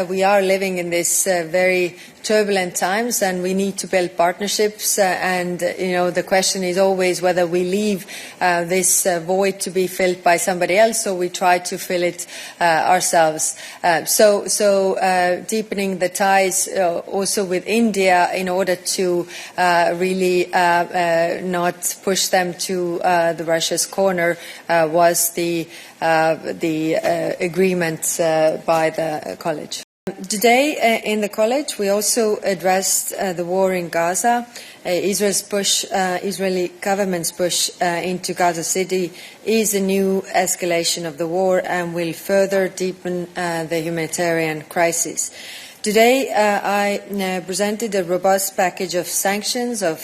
we are living in this very turbulent times, and we need to build partnerships. The question is always whether we leave this void to be filled by somebody else, or we try to fill it ourselves. Deepening the ties also with India in order to really not push them to the Russia's corner was the agreement by the college. Today in the college we also addressed the war in Gaza. Israeli government's push into Gaza City is a new escalation of the war and will further deepen the humanitarian crisis. Today I presented a robust package of sanctions of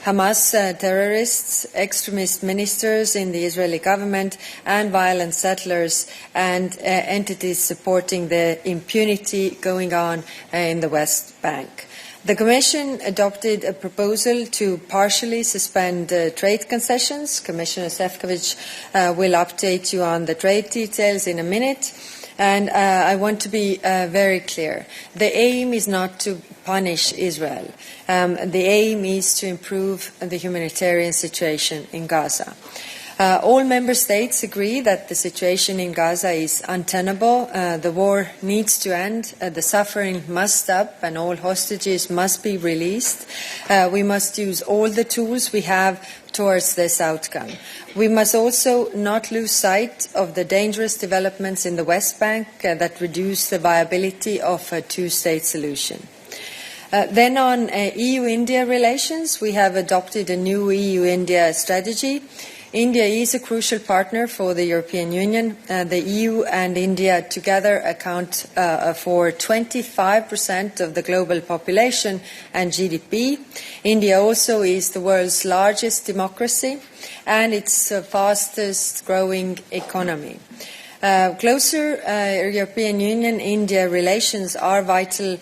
Hamas terrorists, extremist ministers in the Israeli government, and violent settlers and entities supporting the impunity going on in the West Bank. The Commission adopted a proposal to partially suspend trade concessions. Commissioner Šefčovič will update you on the trade details in a minute. And I want to be very clear. The aim is not to punish Israel. The aim is to improve the humanitarian situation in Gaza. All member states agree that the situation in Gaza is untenable. The war needs to end. The suffering must stop, and all hostages must be released. We must use all the tools we have towards this outcome. We must also not lose sight of the dangerous developments in the West Bank that reduce the viability of a two-state solution. Then on EU-India relations, we have adopted a new EU-India strategy. India is a crucial partner for the European Union. The EU and India together account for 25% of the global population and GDP. India also is the world's largest democracy and its fastest growing economy. Closer European Union-India relations are vital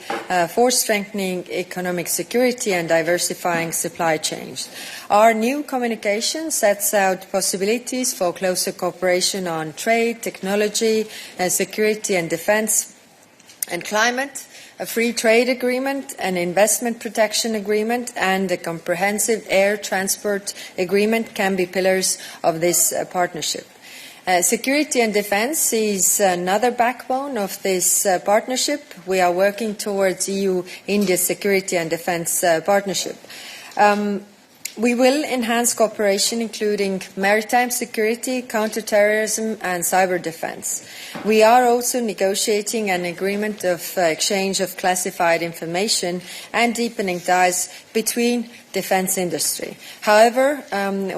for strengthening economic security and diversifying supply chains. Our new communication sets out possibilities for closer cooperation on trade, technology, security and defence and climate. A free trade agreement, an investment protection agreement and a comprehensive air transport agreement can be pillars of this partnership. Security and defence is another backbone of this partnership. We are working towards EU-India security and defence partnership. We will enhance cooperation, including maritime security, counter-terrorism and cyber defence. We are also negotiating an agreement of exchange of classified information and deepening ties between defence industry. However,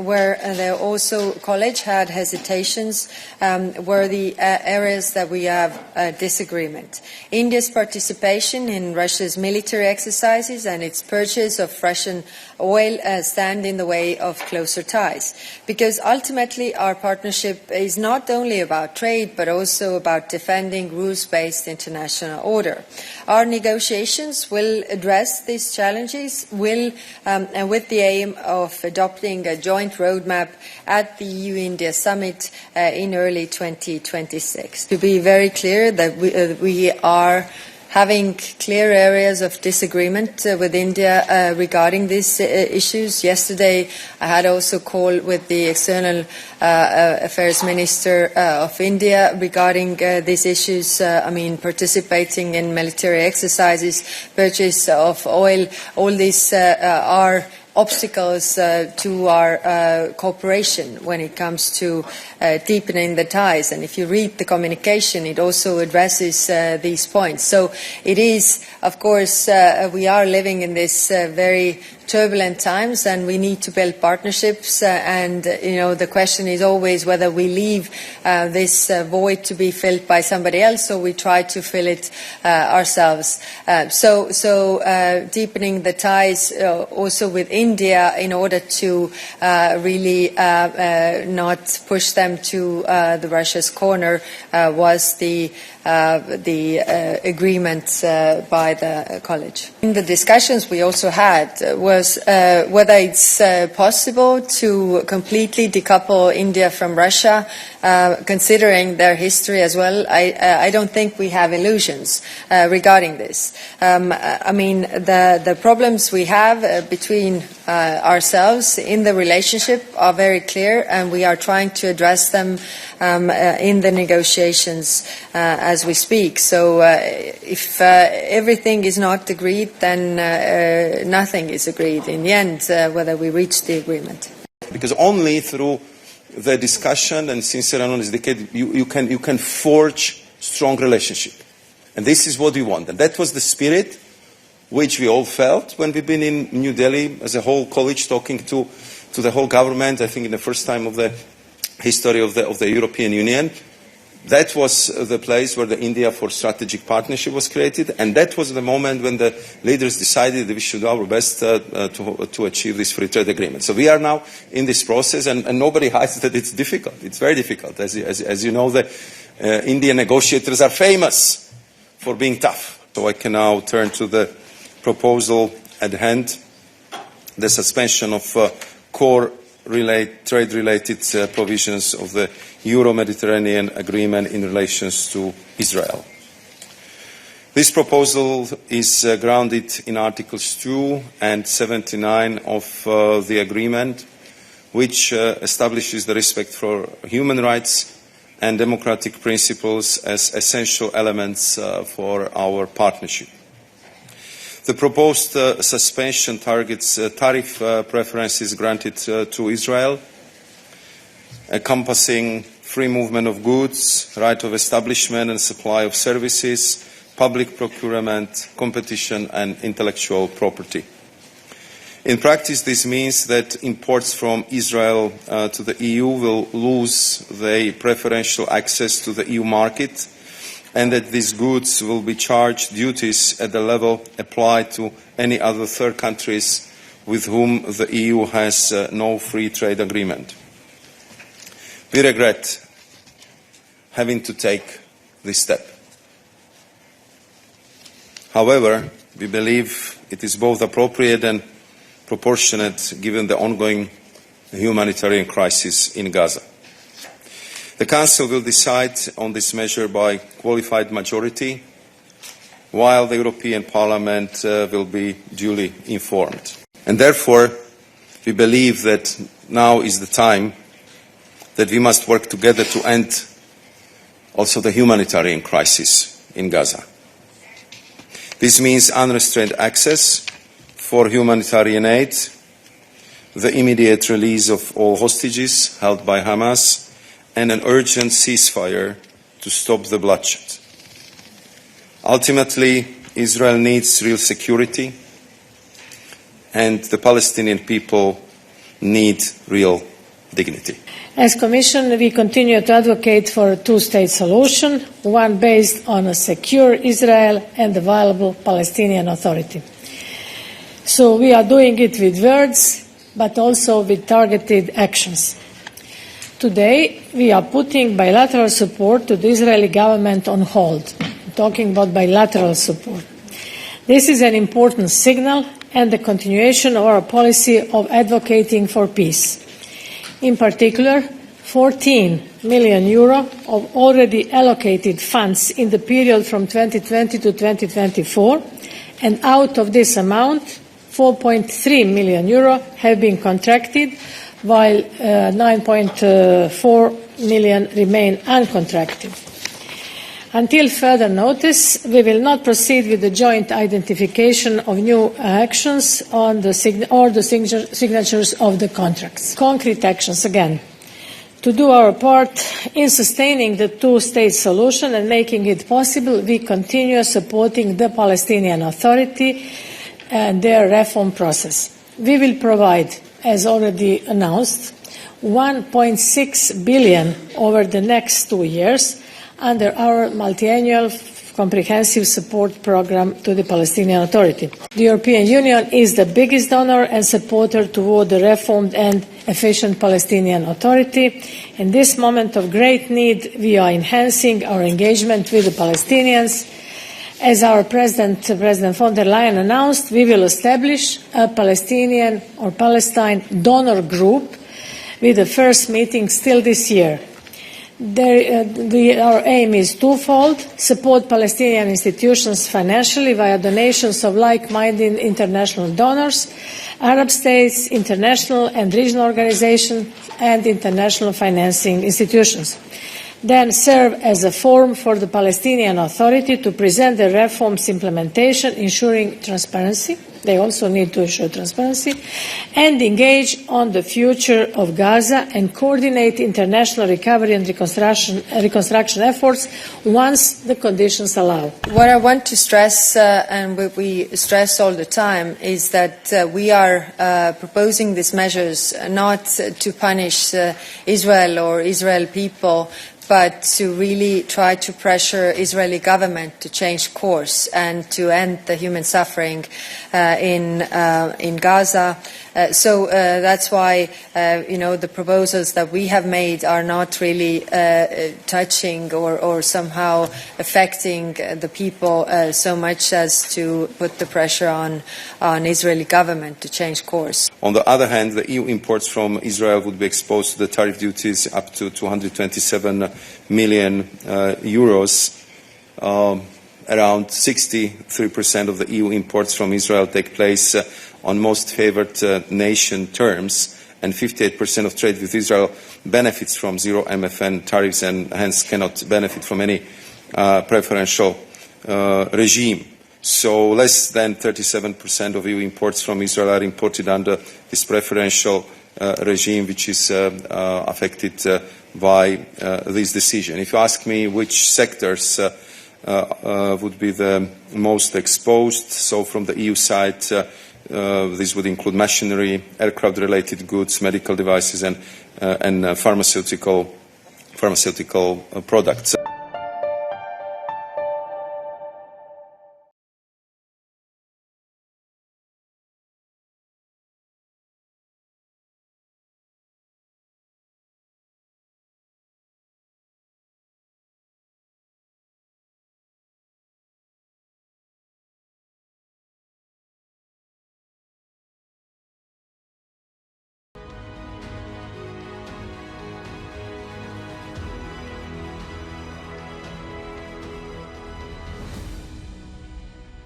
where the also college had hesitations were the areas that we have disagreement. India's participation in Russia's military exercises and its purchase of Russian oil stand in the way of closer ties, because ultimately our partnership is not only about trade but also about defending rules-based international order. Our negotiations will address these challenges and with the aim of adopting a joint roadmap at the EU-India summit in early 2026. To be very clear that we are having clear areas of disagreement with India regarding these issues. Yesterday I had also a call with the External Affairs Minister of India regarding these issues. Participating in military exercises, purchase of oil, all these are obstacles to our cooperation when it comes to deepening the ties. And if you read the communication, it also addresses these points. So it is, of course, we are living in this very turbulent times, and we need to build partnerships. The question is always whether we leave this void to be filled by somebody else, or we try to fill it ourselves. Deepening the ties also with India in order to really not push them to the Russia's corner was the agreement by the college. In the discussions we also had was whether it's possible to completely decouple India from Russia. considering their history as well, I don't think we have illusions regarding this. I mean, the problems we have between ourselves in the relationship are very clear, and we are trying to address them in the negotiations as we speak. So if everything is not agreed, then nothing is agreed in the end, whether we reach the agreement. Because only through the discussion and sincere and honest decade, you can forge strong relationship. And this is what we want. And that was the spirit which we all felt when we've been in New Delhi as a whole college talking to the whole government, I think in the first time of the history of the European Union. That was the place where the India for Strategic Partnership was created, and that was the moment when the leaders decided that we should do our best to achieve this free trade agreement. So we are now in this process, and nobody hides that it's difficult. It's very difficult. As you know, the Indian negotiators are famous for being tough. So I can now turn to the proposal at hand, the suspension of core trade-related provisions of the Euro-Mediterranean Agreement in relation to Israel. This proposal is grounded in Articles 2 and 79 of the Agreement, which establishes the respect for human rights and democratic principles as essential elements for our partnership. The proposed suspension targets tariff preferences granted to Israel, encompassing free movement of goods, right of establishment and supply of services, public procurement, competition and intellectual property. In practice, this means that imports from Israel to the EU will lose their preferential access to the EU market, and that these goods will be charged duties at the level applied to any other third countries with whom the EU has no free trade agreement. We regret having to take this step. However, we believe it is both appropriate and proportionate given the ongoing humanitarian crisis in Gaza. The Council will decide on this measure by qualified majority, while the European Parliament will be duly informed. And therefore, we believe that now is the time that we must work together to end also the humanitarian crisis in Gaza. This means unrestrained access for humanitarian aid, the immediate release of all hostages held by Hamas, and an urgent ceasefire to stop the bloodshed. Ultimately, Israel needs real security, and the Palestinian people need real dignity. As Commission, we continue to advocate for a two-state solution, one based on a secure Israel and a viable Palestinian Authority. So we are doing it with words, but also with targeted actions. Today, we are putting bilateral support to the Israeli government on hold. I'm talking about bilateral support. This is an important signal and the continuation of our policy of advocating for peace. In particular, 14 million euro of already allocated funds in the period from 2020 to 2024, and out of this amount, 4.3 million euro have been contracted, while 9.4 million remain uncontracted. Until further notice, we will not proceed with the joint identification of new actions on the signatures of the contracts. Concrete actions again. To do our part in sustaining the two-state solution and making it possible, we continue supporting the Palestinian Authority and their reform process. We will provide, as already announced, 1.6 billion over the next 2 years under our multi-annual comprehensive support program to the Palestinian Authority. The European Union is the biggest donor and supporter toward the reformed and efficient Palestinian Authority. In this moment of great need, we are enhancing our engagement with the Palestinians. As our President von der Leyen announced, we will establish a Palestinian or Palestine donor group with the first meeting still this year. Our aim is twofold: support Palestinian institutions financially via donations of like-minded international donors, Arab states, international and regional organizations, and international financing institutions. Then serve as a forum for the Palestinian Authority to present the reforms implementation, ensuring transparency. They also need to ensure transparency, and engage on the future of Gaza and coordinate international recovery and reconstruction efforts once the conditions allow. What I want to stress, and what we stress all the time, is that we are proposing these measures not to punish Israel or Israel people, but to really try to pressure Israeli government to change course and to end the human suffering in Gaza. So that's why the proposals that we have made are not really touching or somehow affecting the people so much as to put the pressure on Israeli government to change course. On the other hand, the EU imports from Israel would be exposed to the tariff duties up to 227 million euros. Around 63% of the EU imports from Israel take place on most favored nation terms, and 58% of trade with Israel benefits from zero MFN tariffs and hence cannot benefit from any preferential regime. So less than 37% of EU imports from Israel are imported under this preferential regime, which is affected by this decision. If you ask me which sectors would be the most exposed, so from the EU side, this would include machinery, aircraft-related goods, medical devices, and pharmaceutical products.